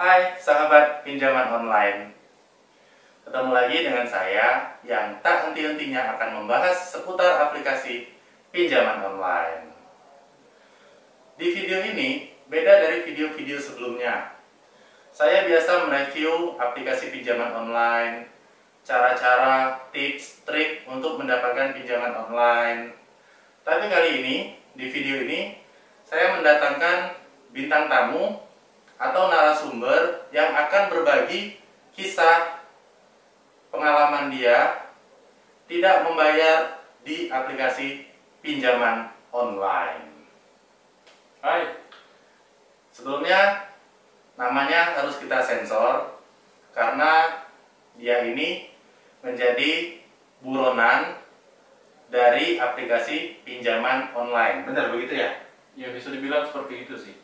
Hai sahabat pinjaman online, ketemu lagi dengan saya yang tak henti-hentinya akan membahas seputar aplikasi pinjaman online. Di video ini beda dari video-video sebelumnya. Saya biasa mereview aplikasi pinjaman online, cara-cara, tips, trik untuk mendapatkan pinjaman online. Tapi kali ini, di video ini, saya mendatangkan bintang tamu atau narasumber yang akan berbagi kisah pengalaman dia tidak membayar di aplikasi pinjaman online. Hai, sebelumnya namanya harus kita sensor karena dia ini menjadi buronan dari aplikasi pinjaman online. Benar begitu ya? Ya bisa dibilang seperti itu sih.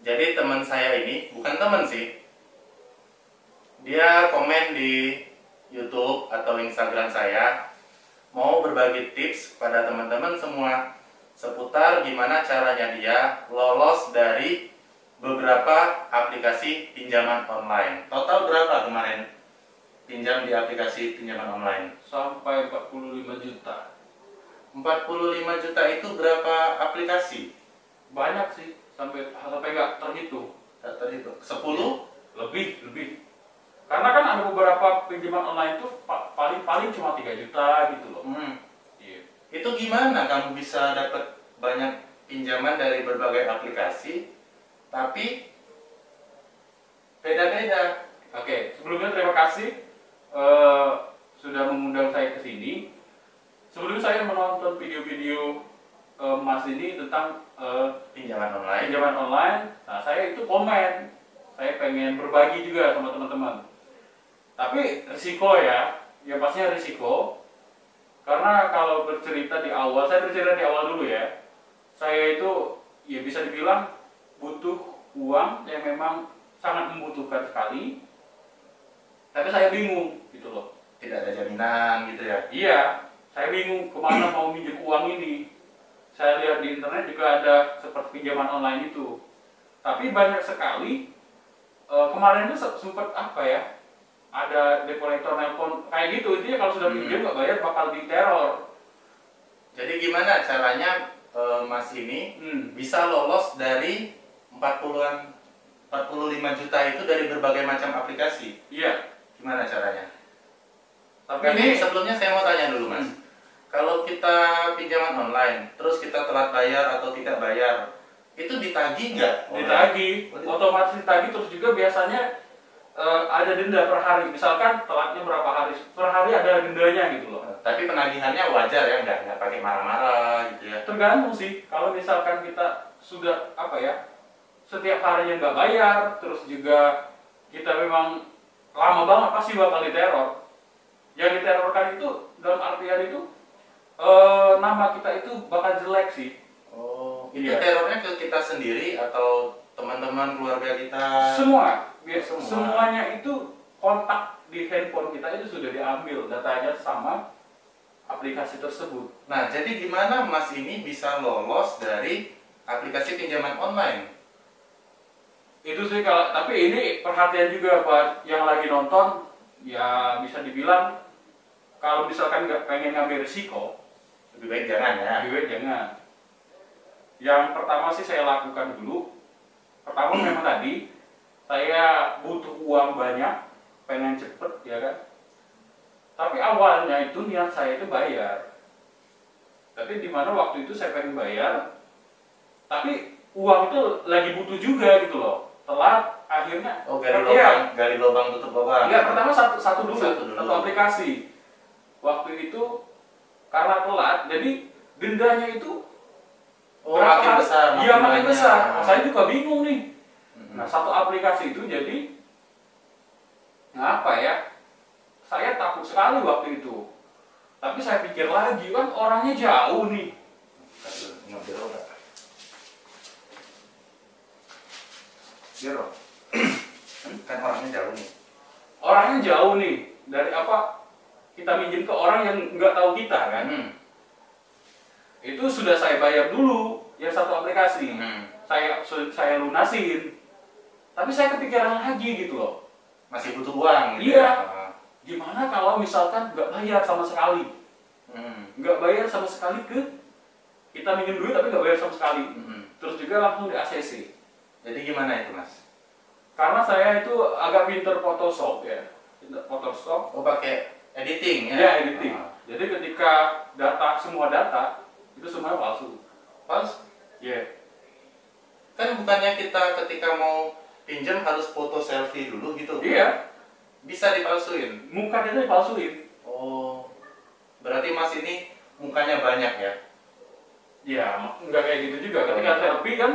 Jadi teman saya ini, bukan teman sih, dia komen di YouTube atau Instagram saya, mau berbagi tips kepada teman-teman semua seputar gimana caranya dia lolos dari beberapa aplikasi pinjaman online. Total berapa kemarin pinjam di aplikasi pinjaman online? Sampai 45 juta. 45 juta itu berapa aplikasi? Banyak sih, sampai nggak terhitung. Tak terhitung. 10? Lebih. Karena kan ada beberapa pinjaman online itu paling cuma 3 juta gitu loh. Iya. Itu gimana kamu bisa dapat banyak pinjaman dari berbagai aplikasi, tapi beda-beda? Oke, sebelumnya terima kasih sudah mengundang saya ke sini. Sebelum saya menonton video-video Mas ini tentang Pinjaman online. pinjaman online, nah saya itu komen, saya pengen berbagi juga sama teman-teman. Tapi risiko ya pastinya risiko. Karena kalau bercerita di awal, saya bercerita di awal dulu ya. Saya itu ya bisa dibilang butuh uang yang memang sangat membutuhkan sekali. Tapi saya bingung gitu loh. Tidak ada jaminan gitu ya? Iya, saya bingung kemana mau minjem uang ini. Saya lihat di internet juga ada seperti pinjaman online itu. Tapi banyak sekali kemarin itu sempat apa ya? Ada debt collector nelpon kayak gitu. Intinya kalau sudah pinjam nggak bayar bakal diteror. Jadi gimana caranya Mas ini bisa lolos dari 45 juta itu dari berbagai macam aplikasi? Iya. Gimana caranya? Tapi ini sebelumnya saya mau tanya dulu Mas. Kalau kita pinjaman online, terus kita telat bayar atau tidak bayar, itu ditagih nggak? Ditagih, otomatis ditagih. Terus juga biasanya ada denda per hari. Misalkan telatnya berapa hari, per hari ada dendanya gitu loh. Tapi penagihannya wajar ya, nggak pakai marah-marah gitu ya? Tergantung sih. Kalau misalkan kita sudah apa ya, setiap harinya nggak bayar, terus juga kita memang lama banget, pasti bakal diteror. Yang diterorkan itu dalam artian itu nama kita itu bakal jelek sih. Oh, itu terornya ke kita sendiri atau teman-teman keluarga kita? Semua. Semuanya itu kontak di handphone kita itu sudah diambil datanya sama aplikasi tersebut. Nah, jadi gimana Mas ini bisa lolos dari aplikasi pinjaman online? Itu sih kalau, tapi ini perhatian juga buat yang lagi nonton, ya bisa dibilang kalau misalkan nggak pengen ngambil risiko, lebih baik jangan ya. lebih baik jangan. Yang pertama sih saya lakukan dulu. Pertama memang tadi saya butuh uang banyak, pengen cepet ya kan. Tapi awalnya itu niat saya itu bayar. Tapi dimana waktu itu saya pengen bayar, tapi uang itu lagi butuh juga gitu loh. Telat, akhirnya gali lubang tutup lubang. Enggak, pertama satu dulu, Satu aplikasi. Waktu itu karena telat, jadi dendanya itu makin besar. Iya, makin besar. Nah, saya juga bingung nih. Nah, satu aplikasi itu jadi apa ya? Saya takut sekali waktu itu. Tapi saya pikir lagi, kan orangnya jauh nih. Biro. Kan orangnya jauh nih. Orangnya jauh nih. Dari apa? Kita minjem ke orang yang nggak tahu kita kan. Itu sudah saya bayar dulu yang satu aplikasi. Saya lunasin. Tapi saya kepikiran lagi gitu loh. Masih butuh uang gitu Iya. ya. Gimana kalau misalkan nggak bayar sama sekali? Nggak bayar sama sekali kita minjem duit tapi nggak bayar sama sekali. Terus juga langsung di ACC. Jadi gimana itu Mas? Karena saya itu agak pinter Photoshop ya. Pinter Photoshop. Oh pakai editing ya? Ya, editing. Jadi ketika semua data itu semuanya palsu. Palsu? Iya. Kan bukannya kita ketika mau pinjam harus foto selfie dulu gitu? Iya. Bisa dipalsuin? Muka kita dipalsuin. Oh, berarti Mas ini mukanya banyak ya? Ya, nggak kayak gitu juga. Ketika selfie kan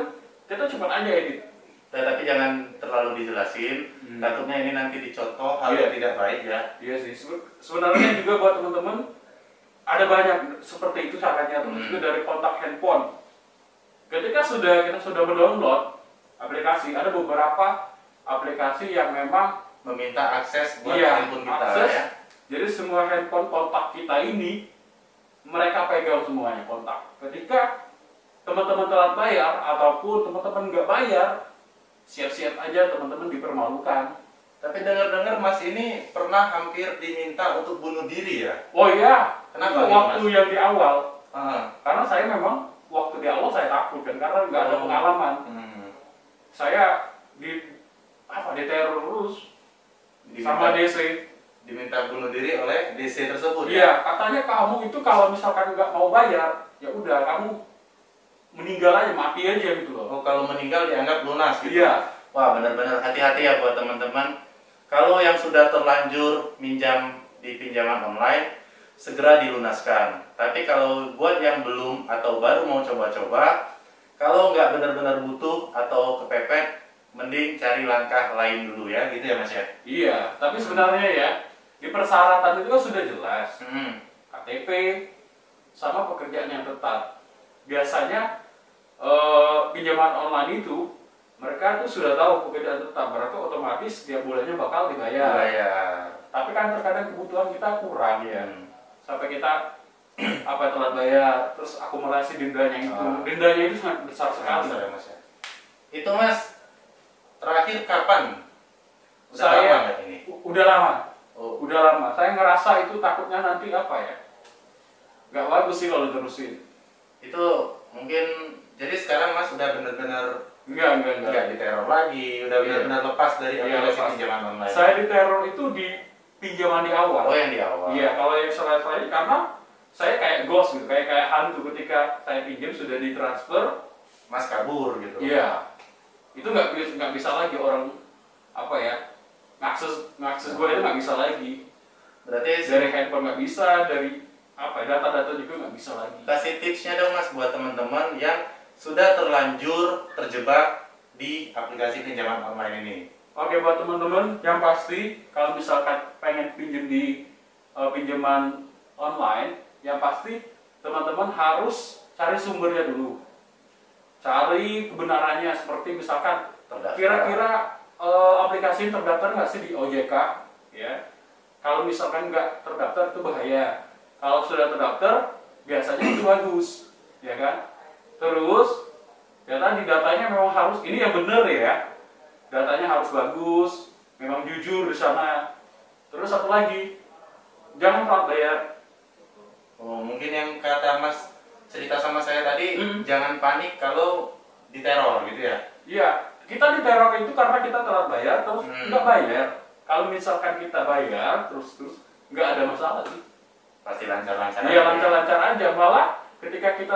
kita cuma aja edit. Tapi jangan terlalu dijelasin. Takutnya ini nanti dicontoh hal yang tidak baik ya. Iya sih. Sebenarnya juga buat teman-teman ada banyak seperti itu caranya. Terus juga dari kontak handphone. Ketika kita sudah mendownload aplikasi, ada beberapa aplikasi yang memang Meminta akses buat handphone kita akses. ya. Jadi semua handphone kontak kita ini mereka pegang semuanya kontak. Ketika teman-teman telat bayar ataupun teman-teman nggak bayar, siap-siap aja teman-teman dipermalukan. Tapi dengar-dengar Mas ini pernah hampir diminta untuk bunuh diri ya? Oh iya, Kenapa itu nih, waktu Mas? yang di awal. Karena saya memang waktu di awal saya takut kan karena nggak ada pengalaman. Saya diteror terus sama DC. Diminta bunuh diri oleh DC tersebut Iya, katanya kamu itu kalau misalkan nggak mau bayar, ya udah kamu meninggal aja, mati aja gitu loh. Oh, kalau meninggal dianggap lunas gitu. Iya. Wah, benar-benar hati-hati ya buat teman-teman. Kalau yang sudah terlanjur minjam di pinjaman online, segera dilunaskan. Tapi kalau buat yang belum atau baru mau coba-coba, kalau nggak benar-benar butuh atau kepepet, mending cari langkah lain dulu ya, gitu ya Mas ya? Iya, tapi sebenarnya ya, di persyaratan itu kan sudah jelas. KTP sama pekerjaan yang tetap. Biasanya pinjaman online itu mereka tuh sudah tahu pekerjaan tetap, berarti otomatis setiap bulannya bakal dibayar. Tapi kan terkadang kebutuhan kita kurang ya, sampai kita telat bayar, terus akumulasi dendanya itu, dendanya itu sangat besar sekali. Besar ya Mas ya? Itu Mas, terakhir kapan? Udah Saya lama nggak ini? Udah lama. Oh. Udah lama. Saya ngerasa itu takutnya nanti apa ya? Nggak bagus sih kalau diterusin. Itu mungkin jadi sekarang Mas udah benar-benar Enggak. diteror lagi, udah benar-benar lepas dari aplikasi pinjaman online. Saya diteror itu di pinjaman di awal. Oh, yang di awal. Iya, kalau yang selain karena saya kayak ghost gitu, kayak hantu ketika saya pinjam sudah ditransfer, Mas kabur gitu. iya. Itu nggak bisa lagi orang ngakses gue itu nggak bisa lagi. Berarti Dari handphone nggak bisa, dari data-data juga nggak bisa lagi. kasih tipsnya dong Mas buat teman-teman yang sudah terlanjur terjebak di aplikasi pinjaman online ini. Oke, buat teman-teman yang pasti kalau misalkan pengen pinjam di pinjaman online, yang pasti teman-teman harus cari sumbernya dulu. Cari kebenarannya, seperti misalkan Terdaftar. kira-kira aplikasi terdaftar nggak sih di OJK, ya? Kalau misalkan nggak terdaftar itu bahaya. Kalau sudah terdaftar biasanya itu bagus, ya kan? Terus datanya memang harus ini yang benar ya. Datanya harus bagus, memang jujur di sana. Terus satu lagi, jangan telat bayar. Oh, mungkin yang kata Mas cerita sama saya tadi, jangan panik kalau diteror gitu ya. Iya, kita diteror itu karena kita telat bayar terus nggak bayar. Kalau misalkan kita bayar terus nggak ada masalah sih. Pasti lancar-lancar. Iya, lancar-lancar aja. Malah ketika kita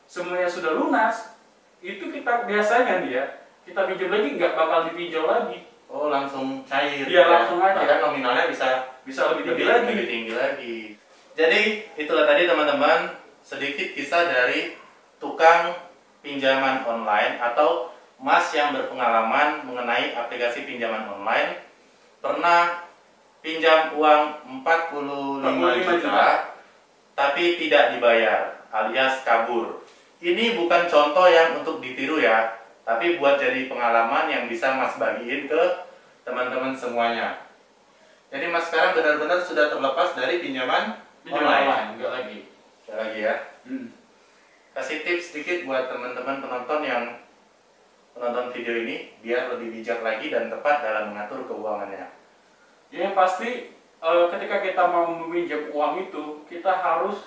semuanya sudah lunas, itu kita biasanya nih ya, kita pinjam lagi nggak bakal dipinjau lagi. Oh, langsung cair. Iya, langsung aja. Bahkan nominalnya bisa lebih tinggi lebih tinggi lagi. Jadi itulah tadi teman-teman sedikit kisah dari tukang pinjaman online atau Mas yang berpengalaman mengenai aplikasi pinjaman online, pernah pinjam uang 45 juta tapi tidak dibayar alias kabur. Ini bukan contoh yang untuk ditiru ya, tapi buat jadi pengalaman yang bisa Mas bagiin ke teman-teman semuanya. Jadi Mas sekarang benar-benar sudah terlepas dari pinjaman online. Enggak lagi. Enggak lagi ya. Kasih tips sedikit buat teman-teman penonton yang penonton video ini biar lebih bijak lagi dan tepat dalam mengatur keuangannya? Yang pasti ketika kita mau meminjam uang itu kita harus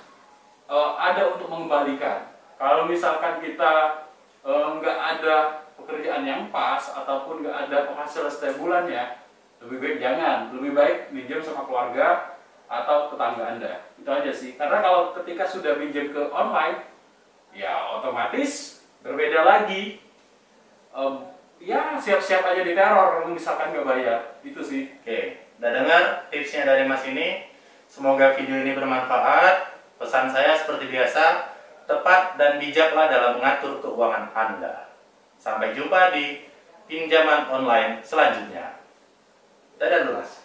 ada untuk mengembalikan. Kalau misalkan kita nggak ada pekerjaan yang pas ataupun nggak ada penghasilan setiap bulannya, lebih baik jangan. Lebih baik minjem sama keluarga atau tetangga Anda. Itu aja sih. Karena kalau ketika sudah minjem ke online, ya otomatis berbeda lagi. Ya siap-siap aja diteror misalkan nggak bayar. Itu sih. Oke, udah dengar tipsnya dari Mas ini. Semoga video ini bermanfaat. Pesan saya seperti biasa, tepat dan bijaklah dalam mengatur keuangan Anda. Sampai jumpa di pinjaman online selanjutnya. Dadah dulu Mas.